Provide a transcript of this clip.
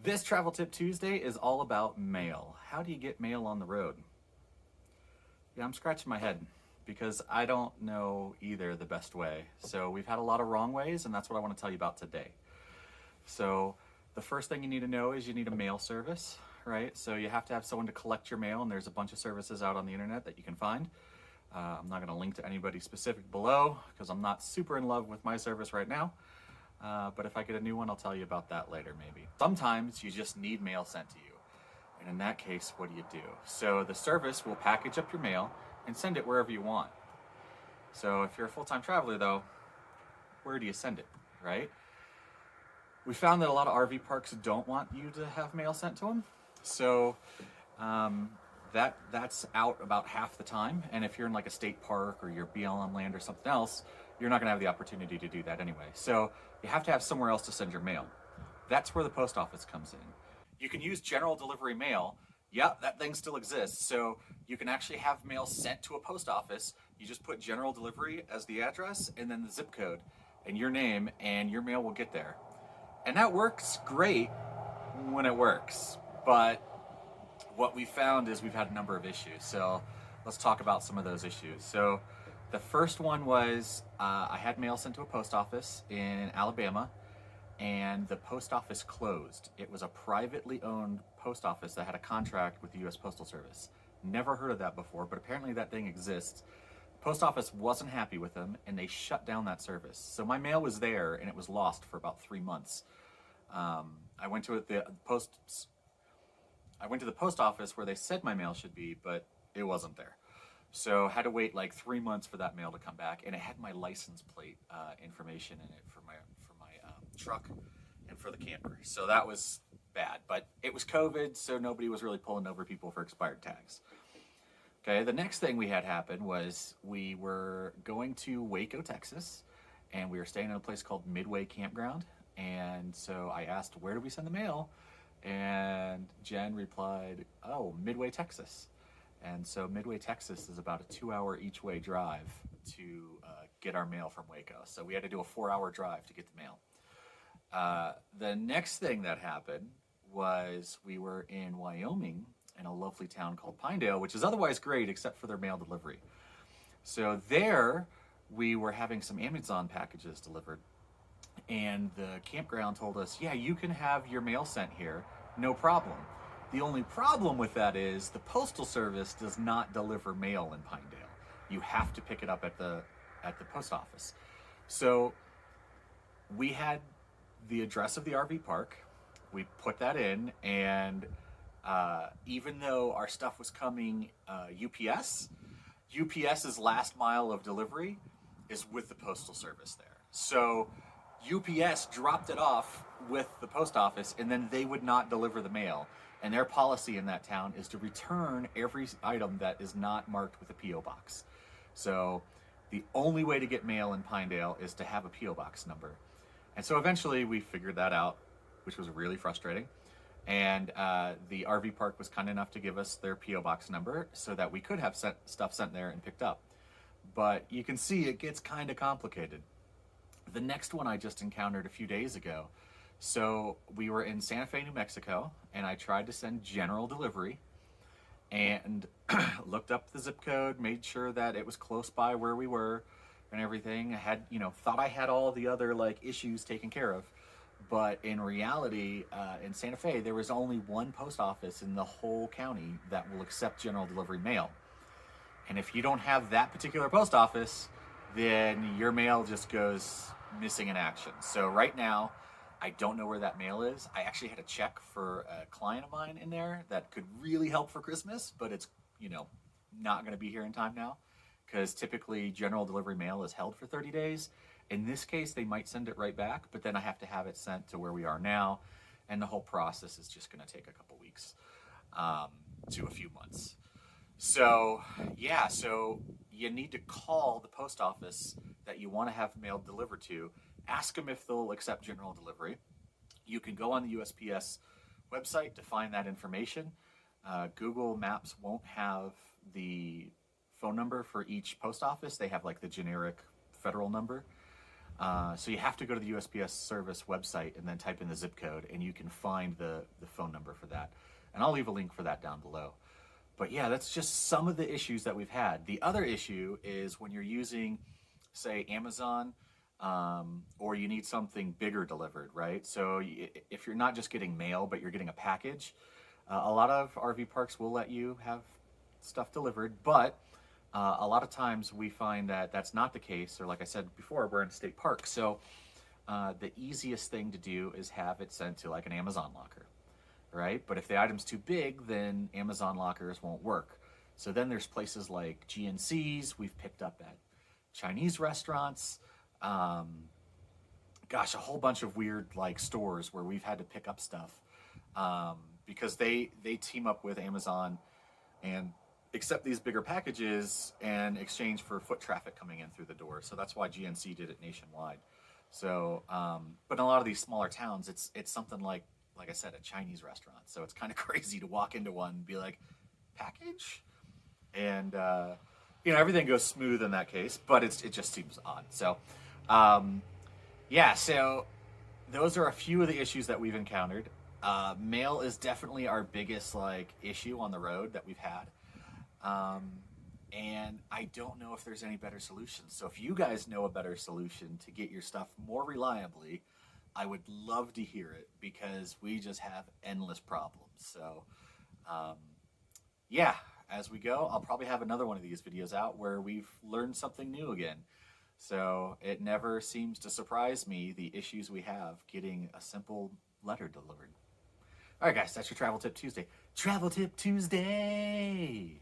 This Travel Tip Tuesday is all about mail. How do you get mail on the road? Yeah, I'm scratching my head because I don't know either the best way. So we've had a lot of wrong ways, and that's what I want to tell you about today. So the first thing you need to know is you need a mail service, right? So you have to have someone to collect your mail, and there's a bunch of services out on the internet that you can find. I'm not going to link to anybody specific below because I'm not super in love with my service right now. But if I get a new one, I'll tell you about that later maybe. Sometimes you just need mail sent to you. And in that case, what do? So the service will package up your mail and send it wherever you want. So if you're a full-time traveler though, where do you send it, right? We found that a lot of RV parks don't want you to have mail sent to them. So that's out about half the time. And if you're in like a state park or you're BLM land or something else, you're not gonna have the opportunity to do that anyway. So you have to have somewhere else to send your mail. That's where the post office comes in. You can use general delivery mail. Yeah, that thing still exists. So you can actually have mail sent to a post office. You just put general delivery as the address and then the zip code and your name, and your mail will get there. And that works great when it works. But what we found is we've had a number of issues. So let's talk about some of those issues. So the first one was I had mail sent to a post office in Alabama, and the post office closed. It was a privately owned post office that had a contract with the US Postal Service. Never heard of that before, but apparently that thing exists. The post office wasn't happy with them, and they shut down that service. So my mail was there, and it was lost for about 3 months. I went to the post office where they said my mail should be, but it wasn't there. So had to wait like 3 months for that mail to come back, and it had my license plate information in it for my truck and for the camper. So that was bad, but it was COVID, so nobody was really pulling over people for expired tags. Okay, the next thing we had happen was we were going to Waco, Texas, and we were staying in a place called Midway Campground. And so I asked, where do we send the mail? And Jen replied, oh, Midway, Texas. And so Midway, Texas is about a 2-hour each way drive to get our mail from Waco. So we had to do a 4-hour drive to get the mail. The next thing that happened was we were in Wyoming in a lovely town called Pinedale, which is otherwise great except for their mail delivery. So there we were having some Amazon packages delivered, and the campground told us, yeah, you can have your mail sent here, no problem. The only problem with that is the Postal Service does not deliver mail in Pinedale. You have to pick it up at the post office. So we had the address of the RV park. We put that in, and even though our stuff was coming UPS's last mile of delivery is with the Postal Service there. So UPS dropped it off with the post office, and then they would not deliver the mail. And their policy in that town is to return every item that is not marked with a P.O. box. So the only way to get mail in Pinedale is to have a P.O. box number. And so eventually we figured that out, which was really frustrating. And the RV park was kind enough to give us their P.O. box number so that we could have stuff sent there and picked up. But you can see it gets kind of complicated. The next one I just encountered a few days ago. So we were in Santa Fe, New Mexico, and I tried to send general delivery and looked up the zip code, made sure that it was close by where we were and everything. I had, thought I had all the other issues taken care of. But in reality, in Santa Fe, there was only one post office in the whole county that will accept general delivery mail. And if you don't have that particular post office, then your mail just goes missing in action. So right now, I don't know where that mail is. I actually had a check for a client of mine in there that could really help for Christmas, but it's, not going to be here in time now because typically general delivery mail is held for 30 days. In this case, they might send it right back, but then I have to have it sent to where we are now, and the whole process is just going to take a couple weeks to a few months. So, yeah, so you need to call the post office that you want to have mail delivered to, ask them if they'll accept general delivery. You can go on the USPS website to find that information. Google Maps won't have the phone number for each post office. They have the generic federal number. So you have to go to the USPS service website and then type in the zip code, and you can find the phone number for that. And I'll leave a link for that down below. But yeah, that's just some of the issues that we've had. The other issue is when you're using, say, Amazon, or you need something bigger delivered, right? So if you're not just getting mail, but you're getting a package, a lot of RV parks will let you have stuff delivered, but a lot of times we find that that's not the case, or like I said before, we're in a state park. So the easiest thing to do is have it sent to like an Amazon locker, right? But if the item's too big, then Amazon lockers won't work. So then there's places like GNC's, we've picked up at Chinese restaurants, gosh, a whole bunch of weird like stores where we've had to pick up stuff because they team up with Amazon and accept these bigger packages in exchange for foot traffic coming in through the door. So that's why GNC did it nationwide. So, but in a lot of these smaller towns, it's something like I said, a Chinese restaurant. So it's kind of crazy to walk into one and be like, package? And, everything goes smooth in that case, but it just seems odd. So, yeah, so those are a few of the issues that we've encountered. Mail is definitely our biggest issue on the road that we've had. And I don't know if there's any better solutions. So if you guys know a better solution to get your stuff more reliably, I would love to hear it because we just have endless problems. So, yeah, as we go, I'll probably have another one of these videos out where we've learned something new again. So it never seems to surprise me the issues we have getting a simple letter delivered. All right, guys, that's your Travel Tip Tuesday. Travel Tip Tuesday!